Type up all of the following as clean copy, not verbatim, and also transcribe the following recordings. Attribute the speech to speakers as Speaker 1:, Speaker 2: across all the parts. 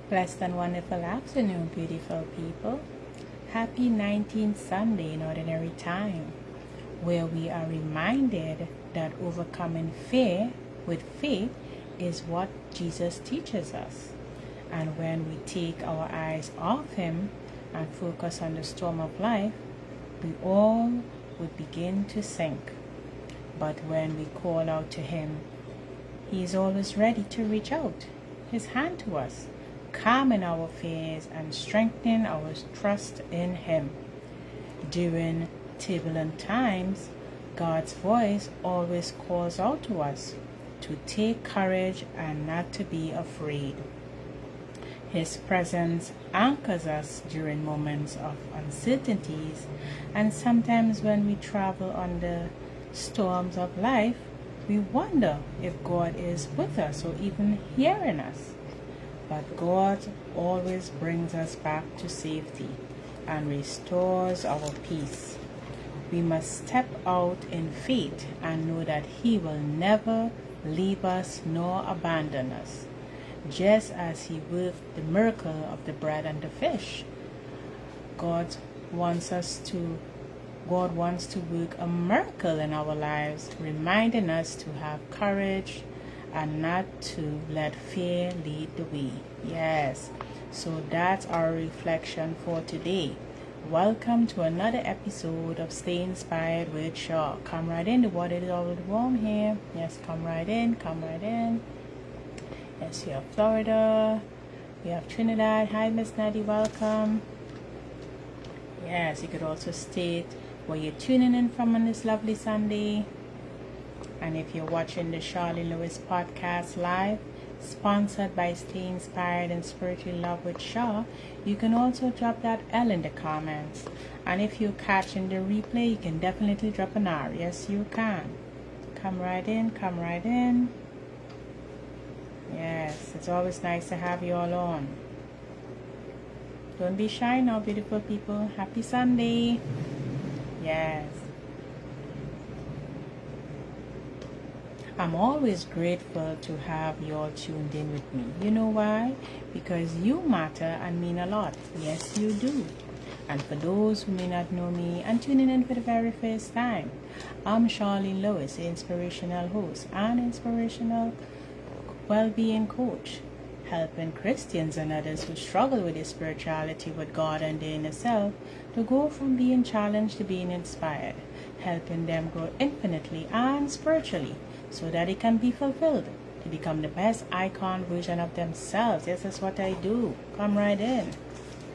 Speaker 1: Blessed and wonderful afternoon, beautiful people. Happy 19th Sunday in Ordinary Time, where we are reminded that overcoming fear with faith is what Jesus teaches us. And when we take our eyes off Him and focus on the storm of life, we all would begin to sink. But when we call out to Him, He is always ready to reach out His hand to us, calming our fears and strengthening our trust in Him. During turbulent times, God's voice always calls out to us to take courage and not to be afraid. His presence anchors us during moments of uncertainties, and sometimes when we travel under storms of life, we wonder if God is with us or even hearing us. But God always brings us back to safety and restores our peace. We must step out in faith and know that He will never leave us nor abandon us. Just as He worked the miracle of the bread and the fish, God wants to work a miracle in our lives, reminding us to have courage and not to let fear lead the way. Yes, so that's our reflection for today. Welcome to another episode of Stay Inspired with Shaw. Come right in, the water is already warm here. Yes, come right in. Yes, we have Florida, we have Trinidad. Hi, Miss Natty, welcome. Yes, you could also state where you're tuning in from on this lovely Sunday. And if you're watching the Sharleen Lewis podcast live, sponsored by Stay Inspired and Spiritually Love with Shaw, you can also drop that L in the comments. And if you're catching the replay, you can definitely drop an R. Yes, you can. Come right in. Yes, it's always nice to have you all on. Don't be shy now, beautiful people. Happy Sunday. Yes. I'm always grateful to have you all tuned in with me. You know why? Because you matter and mean a lot. Yes, you do. And for those who may not know me and tuning in for the very first time, I'm Sharleen Lewis, the inspirational host and inspirational well-being coach, helping Christians and others who struggle with their spirituality with God and their inner self to go from being challenged to being inspired, helping them grow infinitely and spiritually so that they can be fulfilled, to become the best icon version of themselves. Yes, that's what I do. Come right in.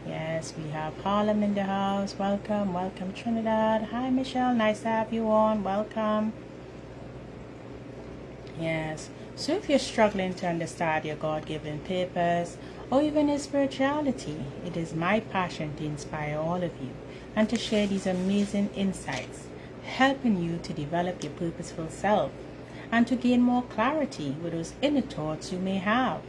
Speaker 1: Yes, we have Harlem in the house. Welcome Trinidad. Hi Michelle, nice to have you on. Welcome. Yes, so if you're struggling to understand your God-given purpose or even your spirituality, it is my passion to inspire all of you and to share these amazing insights, helping you to develop your purposeful self and to gain more clarity with those inner thoughts you may have,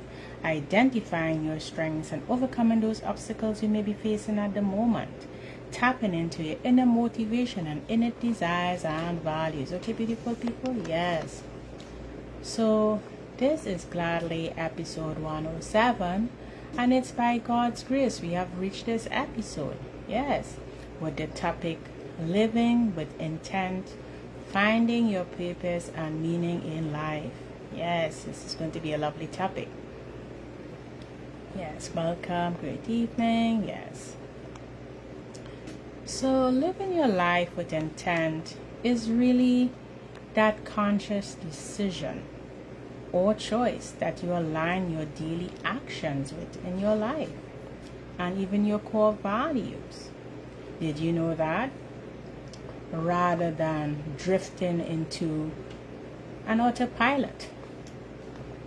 Speaker 1: identifying your strengths and overcoming those obstacles you may be facing at the moment, tapping into your inner motivation and inner desires and values. Okay, beautiful people? Yes. So this is gladly episode 107, and it's by God's grace we have reached this episode. Yes, with the topic living with intent, finding your purpose and meaning in life. Yes, this is going to be a lovely topic. Yes, welcome, great evening. Yes. So living your life with intent is really that conscious decision or choice that you align your daily actions with in your life and even your core values. Did you know that? Rather than drifting into an autopilot.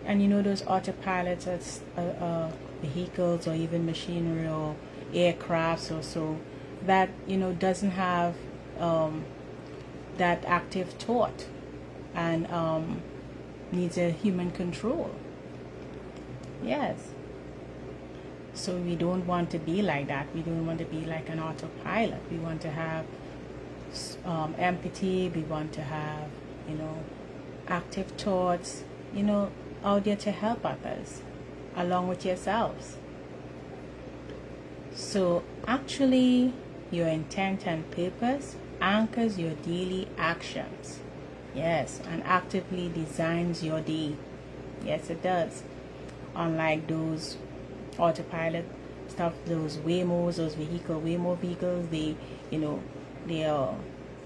Speaker 1: And you know those autopilots are vehicles or even machinery or aircrafts or so that, doesn't have that active thought and needs a human control. Yes. So we don't want to be like that. We don't want to be like an autopilot. We want to have empathy. We want to have, active thoughts, out there to help others along with yourselves. So actually, your intent and purpose anchors your daily actions. Yes, and actively designs your day. Yes, it does. Unlike those autopilot stuff, those Waymos, those Waymo vehicles, they are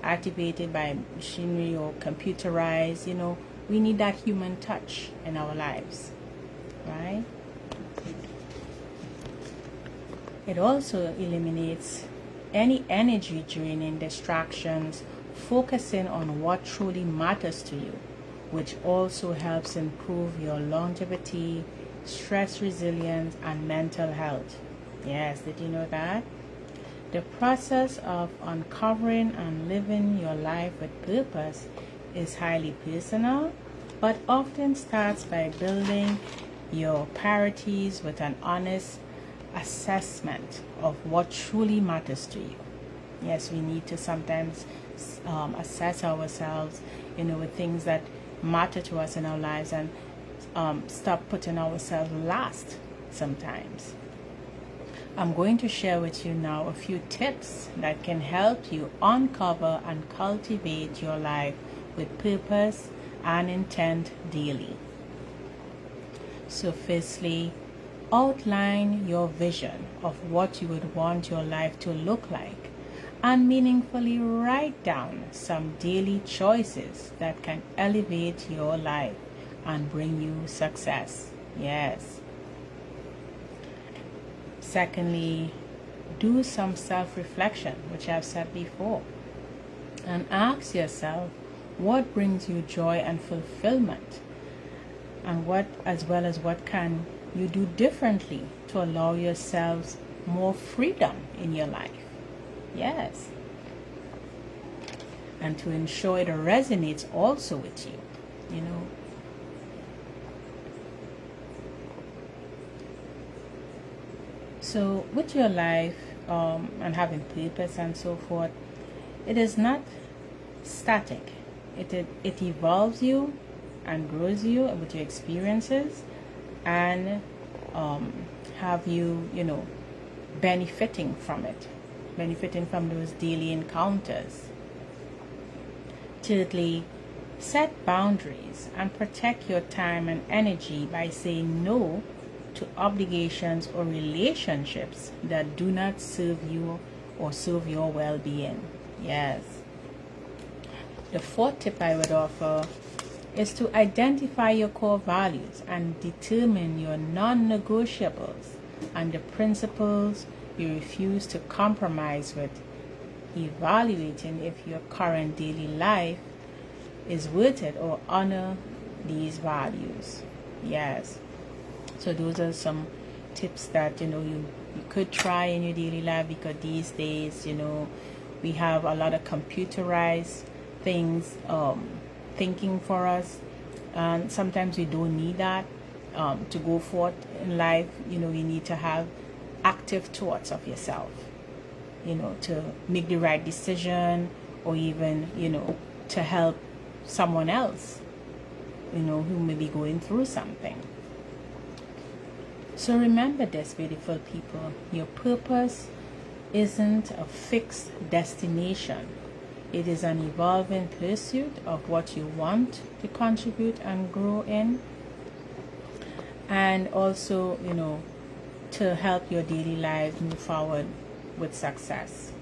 Speaker 1: activated by machinery or computerized. We need that human touch in our lives, right? It also eliminates any energy draining distractions, focusing on what truly matters to you, which also helps improve your longevity, stress resilience, and mental health. Yes, did you know that? The process of uncovering and living your life with purpose is highly personal, but often starts by building your priorities with an honest assessment of what truly matters to you. Yes, we need to sometimes assess ourselves, with things that matter to us in our lives, and stop putting ourselves last sometimes. I'm going to share with you now a few tips that can help you uncover and cultivate your life with purpose and intent daily. So firstly, outline your vision of what you would want your life to look like, and meaningfully write down some daily choices that can elevate your life and bring you success. Yes. Secondly, do some self-reflection, which I've said before, and ask yourself what brings you joy and fulfillment, and what can you do differently to allow yourselves more freedom in your life. Yes. And to ensure it resonates also with you, So with your life and having purpose and so forth, it is not static. It evolves you and grows you with your experiences, and have you, benefiting from it, benefiting from those daily encounters. Thirdly, set boundaries and protect your time and energy by saying no to obligations or relationships that do not serve you or serve your well-being. Yes. The fourth tip I would offer is to identify your core values and determine your non-negotiables and the principles you refuse to compromise with, evaluating if your current daily life is worth it or honor these values. Yes. So those are some tips that you could try in your daily life, because these days we have a lot of computerized things thinking for us, and sometimes we don't need that to go forth in life. You need to have active thoughts of yourself, to make the right decision, or even to help someone else who may be going through something. So remember this, beautiful people, your purpose isn't a fixed destination. It is an evolving pursuit of what you want to contribute and grow in, and also to help your daily life move forward with success.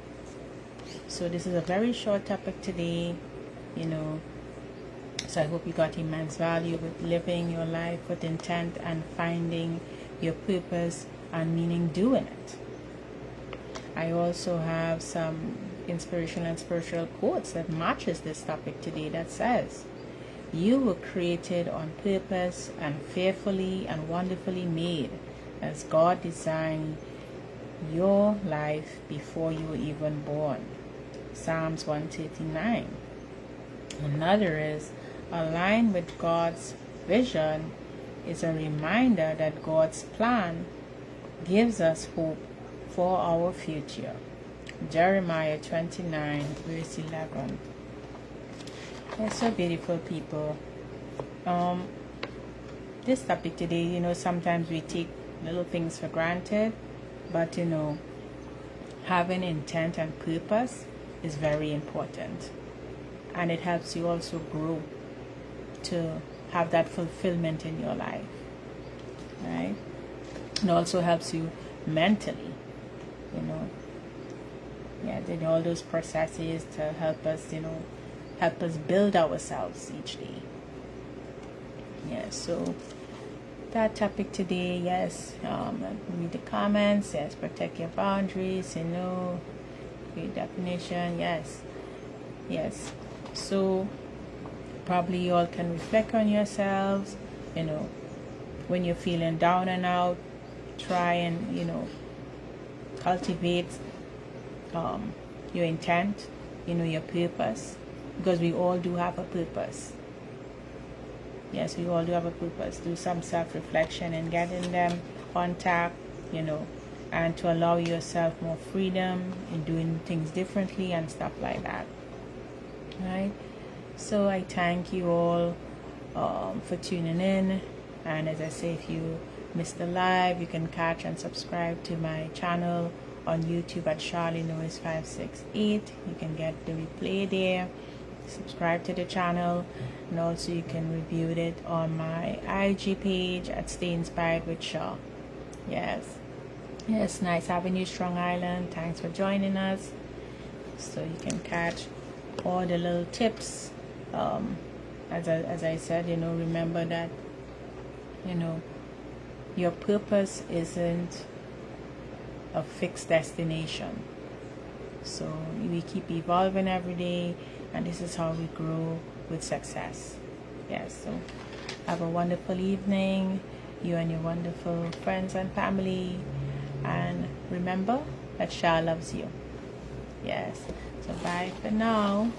Speaker 1: So this is a very short topic today, so I hope you got immense value with living your life with intent and finding your purpose and meaning doing it. I also have some inspirational and spiritual quotes that matches this topic today, that says, "You were created on purpose and fearfully and wonderfully made, as God designed your life before you were even born." Psalms 139. Another is, "Align with God's vision is a reminder that God's plan gives us hope for our future." Jeremiah 29 verse 11. Yes, so beautiful people. This topic today, sometimes we take little things for granted, but having intent and purpose is very important, and it helps you also grow to have that fulfillment in your life, right? It also helps you mentally, you know. Yeah, then all those processes to help us, help us build ourselves each day. Yeah, so that topic today, yes, read the comments, yes, protect your boundaries, read definition, yes. So probably you all can reflect on yourselves, when you're feeling down and out, try and, cultivate your intent, your purpose, because we all do have a purpose. Yes, we all do have a purpose. Do some self-reflection and getting them contact, and to allow yourself more freedom in doing things differently and stuff like that. Right? So I thank you all for tuning in. And as I say, if you missed the live, you can catch and subscribe to my channel on YouTube at Sharleen Lewis 568. You can get the replay there. Subscribe to the channel, and also you can review it on my IG page at Stay Inspired with Shaw. Yes, nice having you, Strong Island. Thanks for joining us. So you can catch all the little tips. As I said, remember that your purpose isn't a fixed destination. So we keep evolving every day, and this is how we grow with success. Yes, so have a wonderful evening, you and your wonderful friends and family, and remember that Shah loves you. Yes, so bye for now.